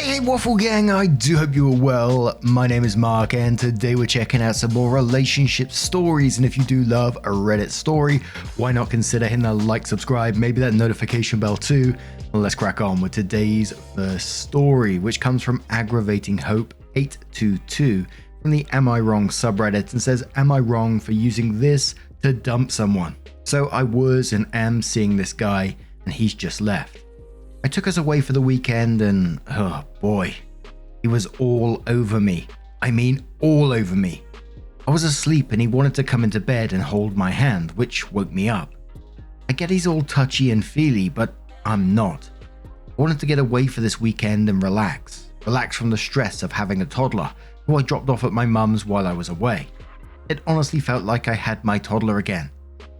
Hey Waffle Gang, I do hope you are well. My name is Mark and today we're checking out some more relationship stories, and if you do love a Reddit story, why not consider hitting that like, subscribe, maybe that notification bell too. Well, let's crack on with today's first story, which comes from Aggravating Hope 822 from the Am I Wrong subreddit, and says, am I wrong for using this to dump someone? So I was and am seeing this guy and he's just left. I took us away for the weekend and, oh boy, he was all over me. I mean, all over me. I was asleep and he wanted to come into bed and hold my hand, which woke me up. I get he's all touchy and feely, but I'm not. I wanted to get away for this weekend and relax from the stress of having a toddler who I dropped off at my mum's while I was away. It honestly felt like I had my toddler again.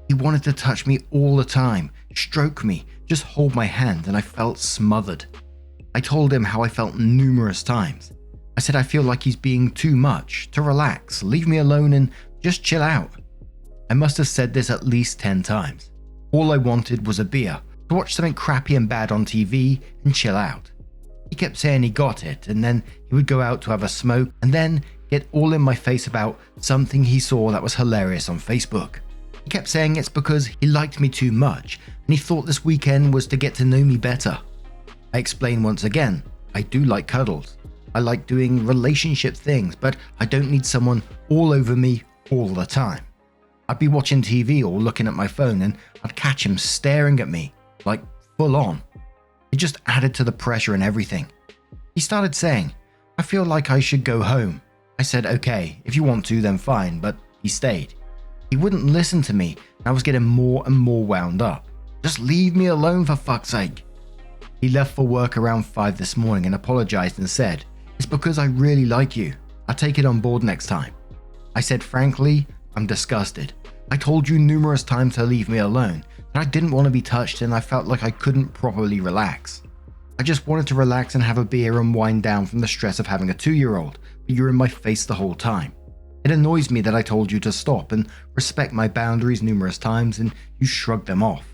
He wanted to touch me all the time, stroke me, just hold my hand, and I felt smothered. I told him how I felt numerous times. I said I feel like he's being too much, to relax, leave me alone and just chill out. I must have said this at least 10 times. All I wanted was a beer, to watch something crappy and bad on TV and chill out. He kept saying he got it, and then he would go out to have a smoke and then get all in my face about something he saw that was hilarious on Facebook. He kept saying it's because he liked me too much and he thought this weekend was to get to know me better. I explained once again, I do like cuddles. I like doing relationship things, but I don't need someone all over me all the time. I'd be watching TV or looking at my phone and I'd catch him staring at me, like full on. It just added to the pressure and everything. He started saying, I feel like I should go home. I said, okay, if you want to, then fine, but he stayed. He wouldn't listen to me, and I was getting more and more wound up. Just leave me alone for fuck's sake. He left for work around 5 this morning and apologized and said, it's because I really like you. I'll take it on board next time. I said, frankly, I'm disgusted. I told you numerous times to leave me alone, that I didn't want to be touched and I felt like I couldn't properly relax. I just wanted to relax and have a beer and wind down from the stress of having a 2-year-old, but you're in my face the whole time. It annoys me that I told you to stop and respect my boundaries numerous times and you shrugged them off.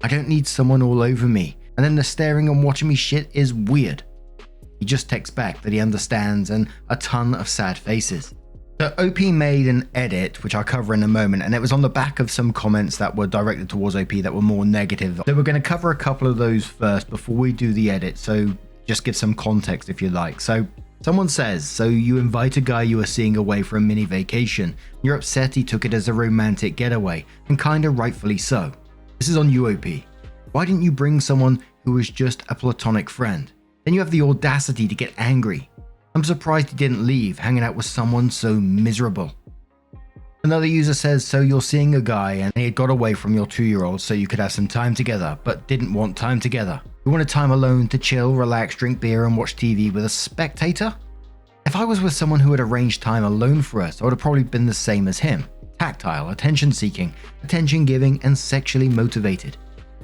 I don't need someone all over me, and then the staring and watching me shit is weird. He just texts back that he understands and a ton of sad faces. So OP made an edit, which I'll cover in a moment, and it was on the back of some comments that were directed towards OP that were more negative. So we're going to cover a couple of those first before we do the edit, so just give some context if you like. So someone says, so you invite a guy you are seeing away for a mini vacation. You're upset he took it as a romantic getaway, and kinda rightfully so. This is on UOP. Why didn't you bring someone who was just a platonic friend? Then you have the audacity to get angry. I'm surprised he didn't leave, hanging out with someone so miserable. Another user says, so you're seeing a guy and he had got away from your 2-year-old so you could have some time together, but didn't want time together. You wanted time alone to chill, relax, drink beer and watch TV with a spectator? If I was with someone who had arranged time alone for us, I would have probably been the same as him. Tactile, attention-seeking, attention-giving and sexually motivated.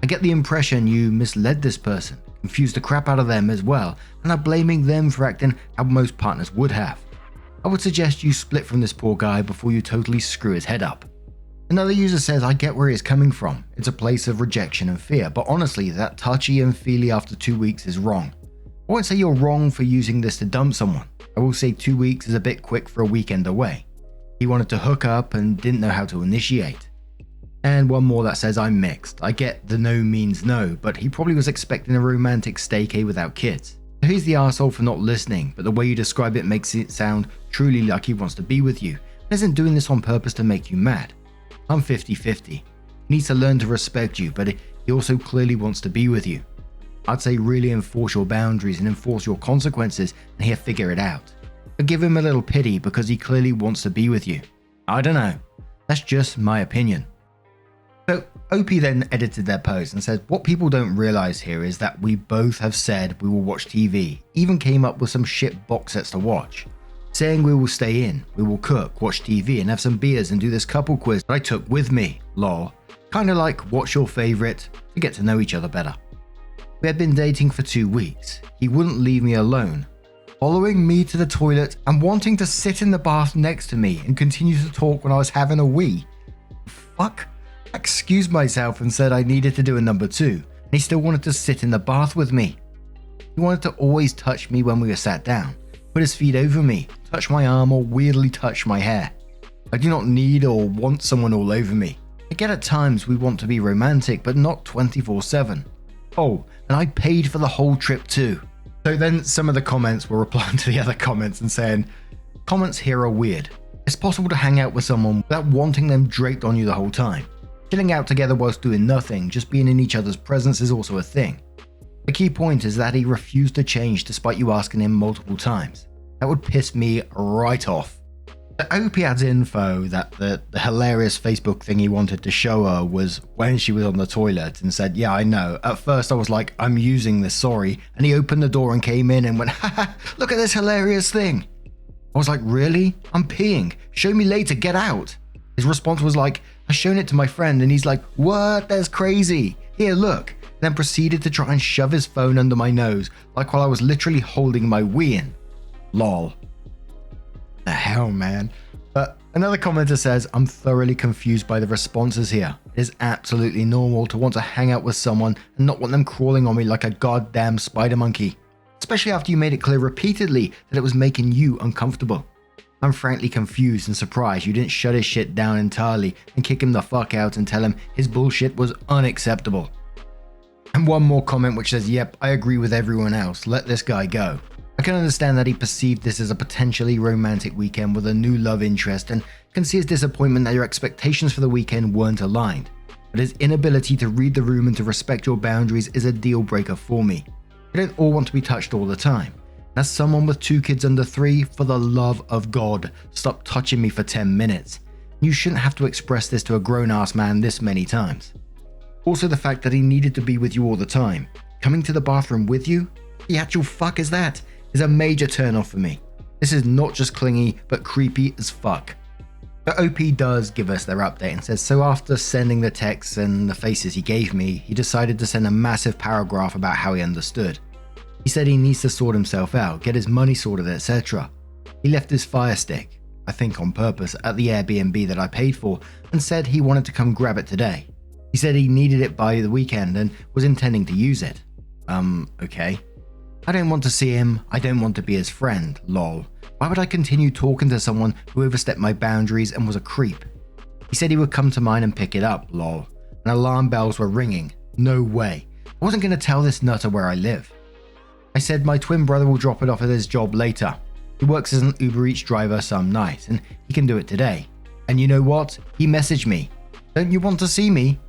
I get the impression you misled this person, confused the crap out of them as well, and are blaming them for acting how most partners would have. I would suggest you split from this poor guy before you totally screw his head up. Another user says, I get where he is coming from. It's a place of rejection and fear, but honestly, that touchy and feely after 2 weeks is wrong. I won't say you're wrong for using this to dump someone. I will say 2 weeks is a bit quick for a weekend away. He wanted to hook up and didn't know how to initiate. And one more that says, I'm mixed. I get the no means no, but he probably was expecting a romantic staycay without kids. So he's the arsehole for not listening, but the way you describe it makes it sound truly like he wants to be with you and isn't doing this on purpose to make you mad. I'm 50-50. He needs to learn to respect you, but he also clearly wants to be with you. I'd say really enforce your boundaries and enforce your consequences and he'll figure it out. But give him a little pity because he clearly wants to be with you. I don't know. That's just my opinion. So OP then edited their post and said, what people don't realize here is that we both have said we will watch TV, even came up with some shit box sets to watch. Saying we will stay in, we will cook, watch TV and have some beers and do this couple quiz that I took with me, lol. Kinda like what's your favorite, to get to know each other better. We had been dating for 2 weeks. He wouldn't leave me alone, following me to the toilet and wanting to sit in the bath next to me and continue to talk when I was having a wee. Fuck? I excused myself and said I needed to do a number 2, and he still wanted to sit in the bath with me. He wanted to always touch me when we were sat down, put his feet over me, touch my arm, or weirdly touch my hair. I do not need or want someone all over me. I get at times we want to be romantic, but not 24/7. Oh, and I paid for the whole trip too. So then some of the comments were replying to the other comments and saying, comments here are weird. It's possible to hang out with someone without wanting them draped on you the whole time. Chilling out together whilst doing nothing, just being in each other's presence is also a thing. The key point is that he refused to change despite you asking him multiple times. That would piss me right off. I hope he adds info that the hilarious Facebook thing he wanted to show her was when she was on the toilet and said, yeah, I know. At first I was like, I'm using this, sorry. And he opened the door and came in and went, haha, look at this hilarious thing. I was like, really? I'm peeing. Show me later, get out. His response was like, I've shown it to my friend, and he's like, what? That's crazy. Here, look. Then proceeded to try and shove his phone under my nose, like while I was literally holding my wee in. Lol. The hell, man. But another commenter says, I'm thoroughly confused by the responses here. It is absolutely normal to want to hang out with someone and not want them crawling on me like a goddamn spider monkey. Especially after you made it clear repeatedly that it was making you uncomfortable. I'm frankly confused and surprised you didn't shut his shit down entirely and kick him the fuck out and tell him his bullshit was unacceptable. And one more comment which says, yep, I agree with everyone else, let this guy go. I can understand that he perceived this as a potentially romantic weekend with a new love interest and can see his disappointment that your expectations for the weekend weren't aligned. But his inability to read the room and to respect your boundaries is a deal breaker for me. We don't all want to be touched all the time. As someone with 2 kids under 3, for the love of God, stop touching me for 10 minutes. You shouldn't have to express this to a grown-ass man this many times. Also the fact that he needed to be with you all the time. Coming to the bathroom with you? The actual fuck is that? Is a major turn off for me. This is not just clingy, but creepy as fuck. The OP does give us their update and says, so after sending the texts and the faces he gave me, he decided to send a massive paragraph about how he understood. He said he needs to sort himself out, get his money sorted, etc. He left his Fire Stick, I think on purpose, at the Airbnb that I paid for and said he wanted to come grab it today. He said he needed it by the weekend and was intending to use it. Okay. I don't want to see him, I don't want to be his friend, lol. Why would I continue talking to someone who overstepped my boundaries and was a creep? He said he would come to mine and pick it up, lol. And alarm bells were ringing. No way. I wasn't going to tell this nutter where I live. I said my twin brother will drop it off at his job later. He works as an Uber Eats driver some night and he can do it today. And you know what? He messaged me. Don't you want to see me?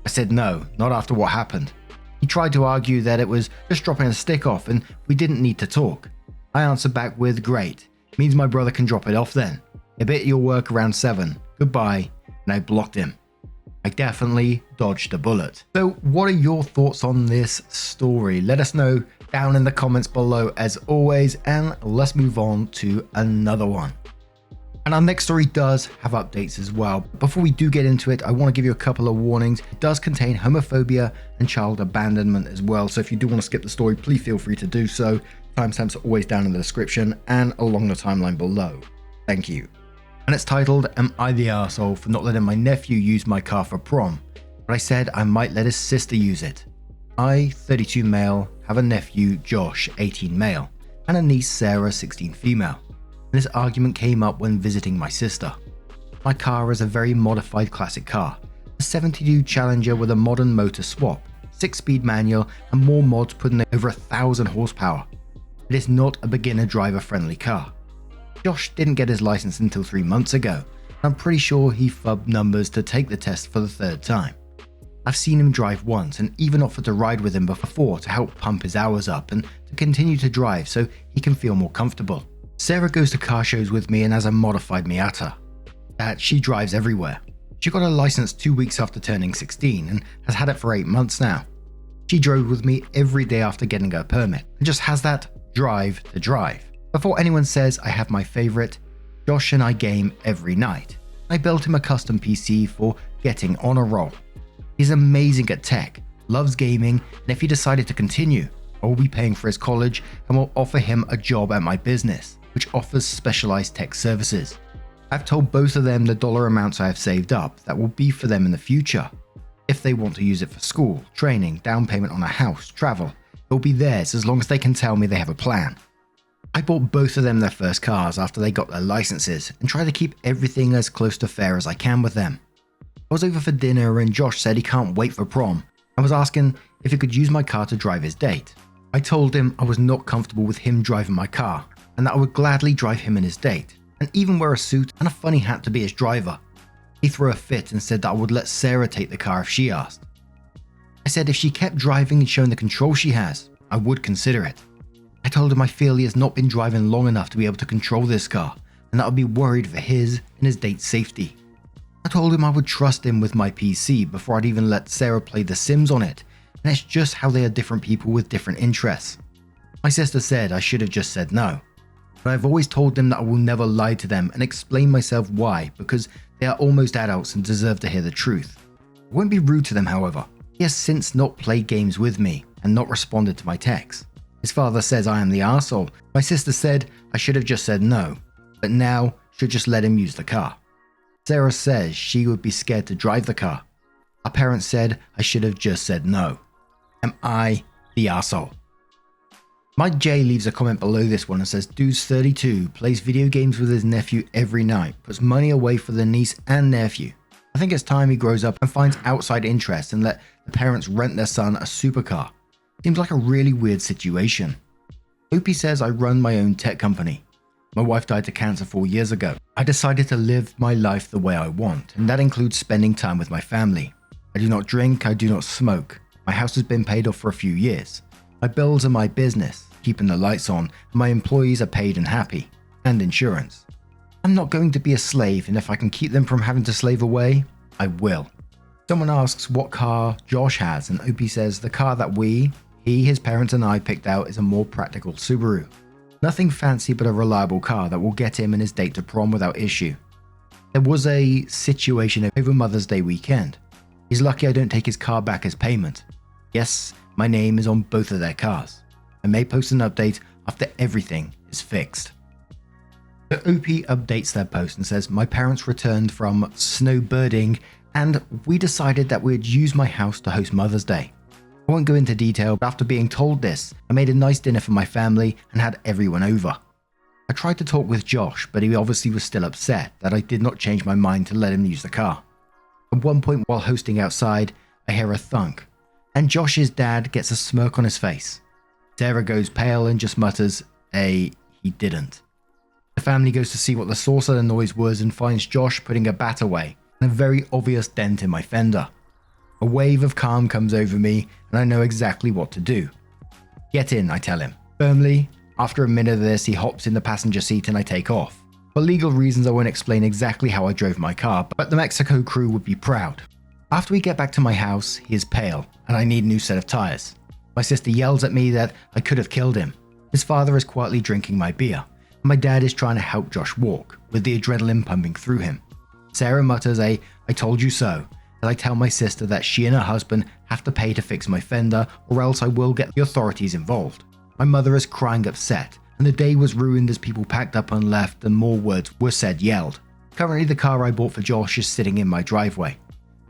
I said no, not after what happened. He tried to argue that it was just dropping a stick off and we didn't need to talk. I answered back with, great, means my brother can drop it off then. I bet you'll work around 7. Goodbye. And I blocked him. I definitely dodged a bullet. So what are your thoughts on this story? Let us know down in the comments below as always, and let's move on to another one. And our next story does have updates as well. Before we do get into it, I want to give you a couple of warnings. It does contain homophobia and child abandonment as well. So if you do want to skip the story, please feel free to do so. Timestamps are always down in the description and along the timeline below. Thank you. And it's titled, Am I the Arsehole for not letting my nephew use my car for prom? But I said I might let his sister use it. I, 32 male, have a nephew, Josh, 18 male, and a niece, Sarah, 16 female. And this argument came up when visiting my sister. My car is a very modified classic car, a 72 Challenger with a modern motor swap, 6-speed manual and more mods putting in over 1,000 horsepower. It is not a beginner driver friendly car. Josh didn't get his license until 3 months ago, and I'm pretty sure he fubbed numbers to take the test for the 3rd time. I've seen him drive once and even offered to ride with him before to help pump his hours up and to continue to drive so he can feel more comfortable. Sarah goes to car shows with me and has a modified Miata. She drives everywhere. She got her license 2 weeks after turning 16 and has had it for 8 months now. She drove with me every day after getting her permit and just has that drive to drive. Before anyone says I have my favorite, Josh and I game every night. I built him a custom PC for getting on a roll. He's amazing at tech, loves gaming, and if he decided to continue, I will be paying for his college and will offer him a job at my business, which offers specialized tech services. I've told both of them the dollar amounts I have saved up that will be for them in the future. If they want to use it for school, training, down payment on a house, travel, it It'll be theirs as long as they can tell me they have a plan. I bought both of them their first cars after they got their licenses and tried to keep everything as close to fair as I can with them. I was over for dinner and Josh said he can't wait for prom and was asking if he could use my car to drive his date. I told him I was not comfortable with him driving my car and that I would gladly drive him and his date, and even wear a suit and a funny hat to be his driver. He threw a fit and said that I would let Sarah take the car if she asked. I said if she kept driving and showing the control she has, I would consider it. I told him I feel he has not been driving long enough to be able to control this car and that I would be worried for his and his date's safety. I told him I would trust him with my PC before I'd even let Sarah play The Sims on it, and it's just how they are different people with different interests. My sister said I should have just said no, but I've always told them that I will never lie to them and explain myself why, because they are almost adults and deserve to hear the truth. I won't be rude to them, however. He has since not played games with me and not responded to my texts. His father says I am the arsehole. My sister said I should have just said no, but now should just let him use the car. Sarah says she would be scared to drive the car. Our parents said I should have just said no. Am I the arsehole? Mike J leaves a comment below this one and says, Dude's 32, plays video games with his nephew every night, puts money away for the niece and nephew. I think it's time he grows up and finds outside interest and let the parents rent their son a supercar. Seems like a really weird situation. Opie says I run my own tech company. My wife died to cancer 4 years ago. I decided to live my life the way I want, and that includes spending time with my family. I do not drink, I do not smoke. My house has been paid off for a few years. My bills are my business, keeping the lights on, and my employees are paid and happy, and insurance. I'm not going to be a slave, and if I can keep them from having to slave away, I will. Someone asks what car Josh has, and Opie says the car that he, his parents and I picked out is a more practical Subaru. Nothing fancy but a reliable car that will get him and his date to prom without issue. There was a situation over Mother's Day weekend. He's lucky I don't take his car back as payment. Yes, my name is on both of their cars. I may post an update after everything is fixed. The OP updates their post and says, my parents returned from snowbirding and we decided that we'd use my house to host Mother's Day. I won't go into detail, but after being told this, I made a nice dinner for my family and had everyone over. I tried to talk with Josh, but he obviously was still upset that I did not change my mind to let him use the car. At one point while hosting outside, I hear a thunk, and Josh's dad gets a smirk on his face. Sarah goes pale and just mutters, he didn't. The family goes to see what the source of the noise was and finds Josh putting a bat away and a very obvious dent in my fender. A wave of calm comes over me and I know exactly what to do. Get in, I tell him. Firmly, after a minute of this, he hops in the passenger seat and I take off. For legal reasons, I won't explain exactly how I drove my car, but the Mexico crew would be proud. After we get back to my house, he is pale and I need a new set of tires. My sister yells at me that I could have killed him. His father is quietly drinking my beer. And my dad is trying to help Josh walk, with the adrenaline pumping through him. Sarah mutters I told you so. And I tell my sister that she and her husband have to pay to fix my fender or else I will get the authorities involved. My mother is crying upset and the day was ruined as people packed up and left and more words were said yelled. Currently the car I bought for Josh is sitting in my driveway.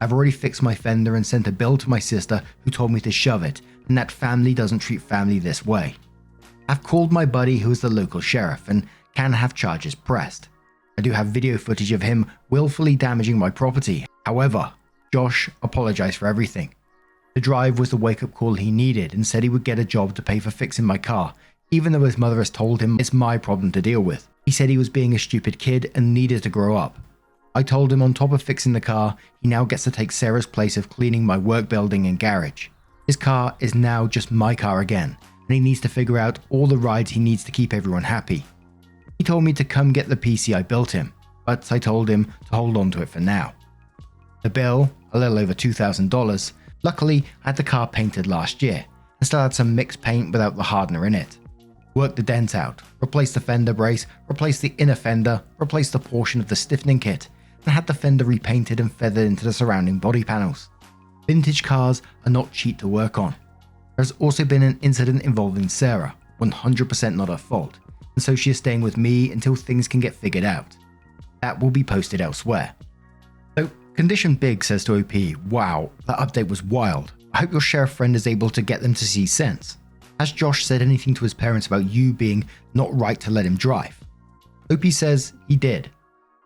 I've already fixed my fender and sent a bill to my sister who told me to shove it and that family doesn't treat family this way. I've called my buddy who is the local sheriff and can have charges pressed. I do have video footage of him willfully damaging my property. However, Josh apologized for everything. The drive was the wake-up call he needed and said he would get a job to pay for fixing my car, even though his mother has told him it's my problem to deal with. He said he was being a stupid kid and needed to grow up. I told him on top of fixing the car, he now gets to take Sarah's place of cleaning my work building and garage. His car is now just my car again, and he needs to figure out all the rides he needs to keep everyone happy. He told me to come get the PC I built him, but I told him to hold on to it for now. The bill, a little over $2,000. Luckily, I had the car painted last year and still had some mixed paint without the hardener in it. Worked the dent out, replaced the fender brace, replaced the inner fender, replaced a portion of the stiffening kit, and had the fender repainted and feathered into the surrounding body panels. Vintage cars are not cheap to work on. There has also been an incident involving Sarah, 100% not her fault, and so she is staying with me until things can get figured out. That will be posted elsewhere. So, Condition Big says to OP, wow, that update was wild. I hope your sheriff friend is able to get them to see sense. Has Josh said anything to his parents about you being not right to let him drive? Opie says he did.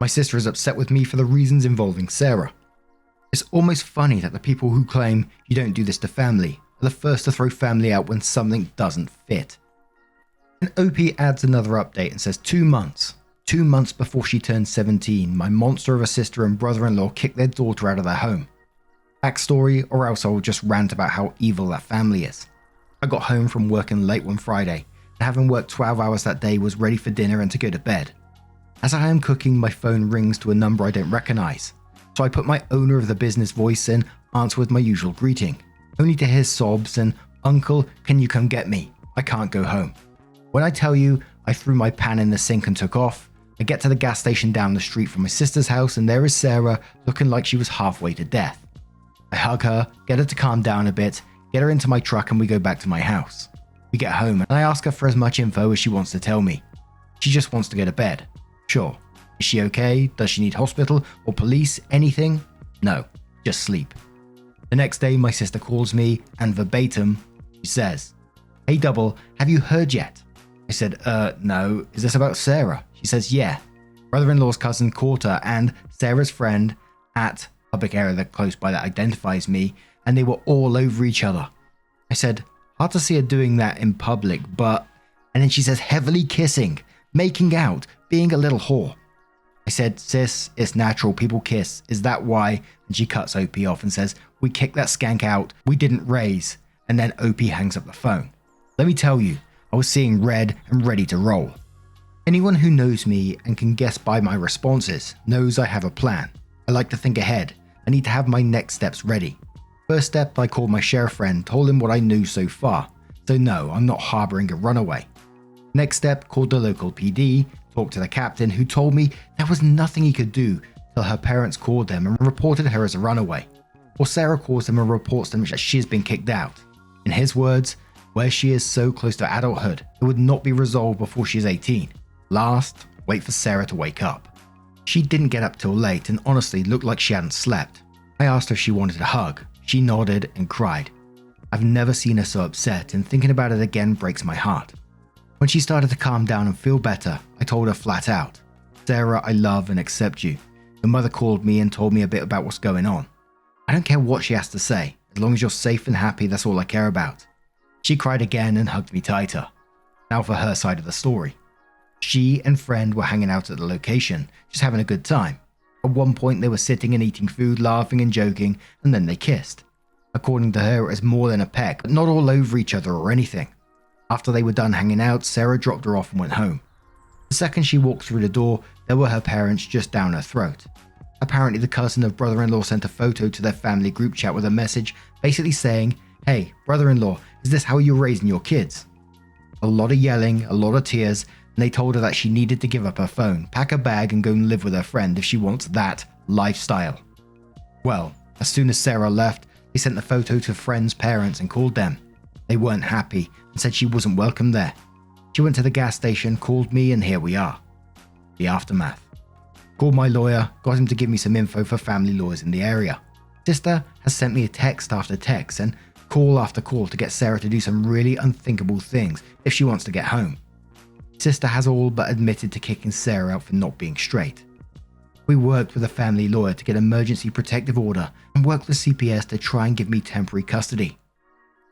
My sister is upset with me for the reasons involving Sarah. It's almost funny that the people who claim you don't do this to family are the first to throw family out when something doesn't fit. And Opie adds another update and says 2 months. 2 months before she turned 17, my monster of a sister and brother-in-law kicked their daughter out of their home. Backstory, or else I'll just rant about how evil that family is. I got home from working late one Friday, and having worked 12 hours that day was ready for dinner and to go to bed. As I am cooking, my phone rings to a number I don't recognize, so I put my owner of the business voice in, answer with my usual greeting, only to hear sobs and, "Uncle, can you come get me? I can't go home." When I tell you I threw my pan in the sink and took off, I get to the gas station down the street from my sister's house and there is Sarah looking like she was halfway to death. I hug her, get her to calm down a bit, get her into my truck and we go back to my house. We get home and I ask her for as much info as she wants to tell me. She just wants to go to bed. Sure. Is she okay? Does she need hospital or police? Anything? No, just sleep. The next day my sister calls me and verbatim, she says, "Hey Double, have you heard yet?" I said, no. Is this about Sarah? She says, yeah. Brother-in-law's cousin caught her and Sarah's friend at a public area that close by that identifies me, and they were all over each other. I said, hard to see her doing that in public, but... And then she says, heavily kissing, making out, being a little whore. I said, sis, it's natural, people kiss. Is that why? And she cuts Opie off and says, we kicked that skank out, we didn't raise. And then Opie hangs up the phone. Let me tell you, I was seeing red and ready to roll. Anyone who knows me and can guess by my responses knows I have a plan. I like to think ahead. I need to have my next steps ready. First step, I called my sheriff friend, told him what I knew so far. So no, I'm not harboring a runaway. Next step, called the local PD, talked to the captain who told me there was nothing he could do till her parents called them and reported her as a runaway. Or Sarah calls them and reports them that she's been kicked out. In his words, where she is so close to adulthood, it would not be resolved before she is 18. Last, wait for Sarah to wake up. She didn't get up till late and honestly looked like she hadn't slept. I asked her if she wanted a hug. She nodded and cried. I've never seen her so upset, and thinking about it again breaks my heart. When she started to calm down and feel better, I told her flat out, Sarah, I love and accept you. Your mother called me and told me a bit about what's going on. I don't care what she has to say. As long as you're safe and happy, that's all I care about. She cried again and hugged me tighter. Now for her side of the story. She and friend were hanging out at the location, just having a good time. At one point they were sitting and eating food, laughing and joking, and then they kissed. According to her, it was more than a peck, but not all over each other or anything. After they were done hanging out, Sarah dropped her off and went home. The second she walked through the door, there were her parents just down her throat. Apparently the cousin of brother-in-law sent a photo to their family group chat with a message basically saying, hey, brother-in-law, is this how you're raising your kids? A lot of yelling, a lot of tears, and they told her that she needed to give up her phone, pack a bag and go and live with her friend if she wants that lifestyle. Well, as soon as Sarah left, they sent the photo to friend's parents and called them. They weren't happy and said she wasn't welcome there. She went to the gas station, called me, and here we are. The aftermath. Called my lawyer, got him to give me some info for family lawyers in the area. Sister has sent me a text after text and call after call to get Sarah to do some really unthinkable things if she wants to get home. Sister has all but admitted to kicking Sarah out for not being straight. We worked with a family lawyer to get emergency protective order and worked with CPS to try and give me temporary custody.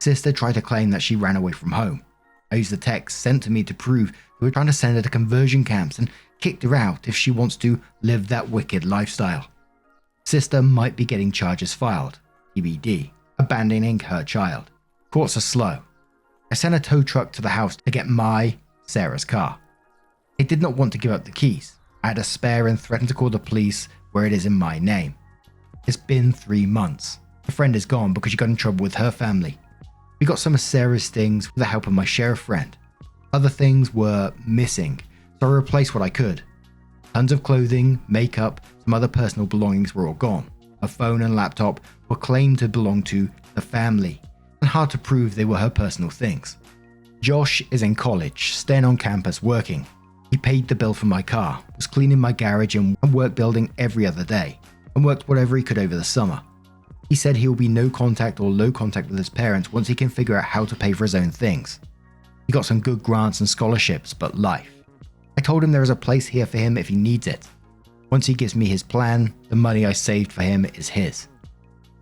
Sister tried to claim that she ran away from home. I used the text sent to me to prove they were trying to send her to conversion camps and kicked her out if she wants to live that wicked lifestyle. Sister might be getting charges filed, TBD, abandoning her child. Courts are slow. I sent a tow truck to the house to get Sarah's car. I did not want to give up the keys. I had a spare and threatened to call the police where it is in my name. It's been 3 months. A friend is gone because she got in trouble with her family. We got some of Sarah's things with the help of my sheriff friend. Other things were missing, so I replaced what I could. Tons of clothing, makeup, some other personal belongings were all gone. Her phone and laptop were claimed to belong to the family, and hard to prove they were her personal things. Josh is in college, staying on campus working. He paid the bill for my car, was cleaning my garage and work building every other day, and worked whatever he could over the summer. He said he will be no contact or low contact with his parents once he can figure out how to pay for his own things. He got some good grants and scholarships, but life. I told him there is a place here for him if he needs it. Once he gives me his plan, the money I saved for him is his.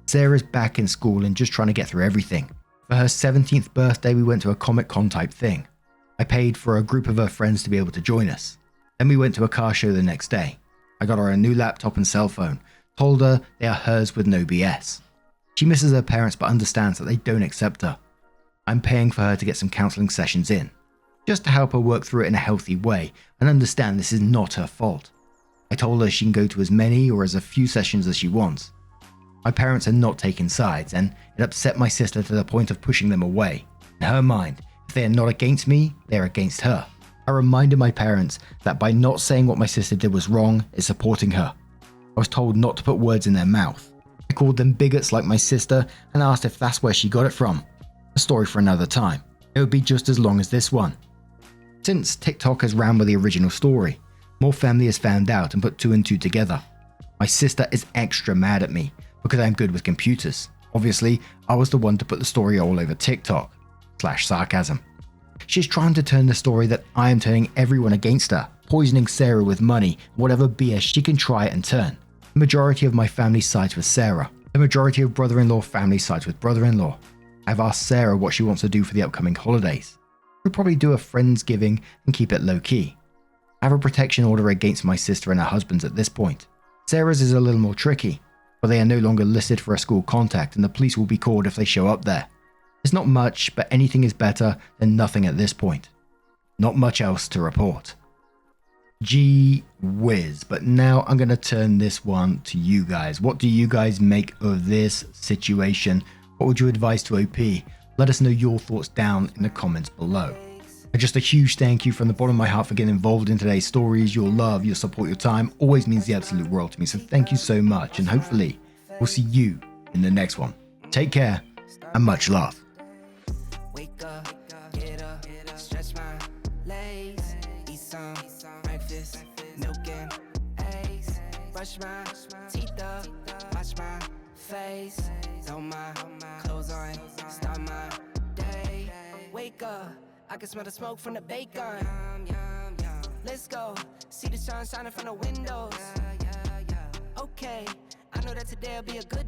Sarah's back in school and just trying to get through everything. For her 17th birthday, we went to a Comic-Con type thing. I paid for a group of her friends to be able to join us. Then we went to a car show the next day. I got her a new laptop and cell phone, told her they are hers with no BS. She misses her parents but understands that they don't accept her. I'm paying for her to get some counselling sessions in, just to help her work through it in a healthy way and understand this is not her fault. I told her she can go to as many or as a few sessions as she wants. My parents are not taking sides, and it upset my sister to the point of pushing them away. In her mind, if they are not against me, they are against her. I reminded my parents that by not saying what my sister did was wrong is supporting her. I was told not to put words in their mouth. I called them bigots like my sister and asked if that's where she got it from. A story for another time. It would be just as long as this one. Since TikTok has ran with the original story, more family has found out and put two and two together. My sister is extra mad at me because I'm good with computers. Obviously, I was the one to put the story all over TikTok. /sarcasm. She's trying to turn the story that I am turning everyone against her, poisoning Sarah with money, whatever BS she can try and turn. The majority of my family sides with Sarah. The majority of brother-in-law family sides with brother-in-law. I've asked Sarah what she wants to do for the upcoming holidays. We'll probably do a Friendsgiving and keep it low-key. I have a protection order against my sister and her husband's at this point. Sarah's is a little more tricky, but they are no longer listed for a school contact and the police will be called if they show up there. It's not much, but anything is better than nothing at this point. Not much else to report. Gee whiz, but now I'm going to turn this one to you guys. What do you guys make of this situation? What would you advise to OP? Let us know your thoughts down in the comments below. And just a huge thank you from the bottom of my heart for getting involved in today's stories. Your love, your support, your time always means the absolute world to me. So thank you so much. And hopefully we'll see you in the next one. Take care and much love. Wake up, get up, stretch my legs, eat some breakfast, milk and eggs, brush my teeth up, wash my face, throw my clothes on, start my day. Wake up, I can smell the smoke from the bacon. Let's go, see the sun shining from the windows. Okay, I know that today'll be a good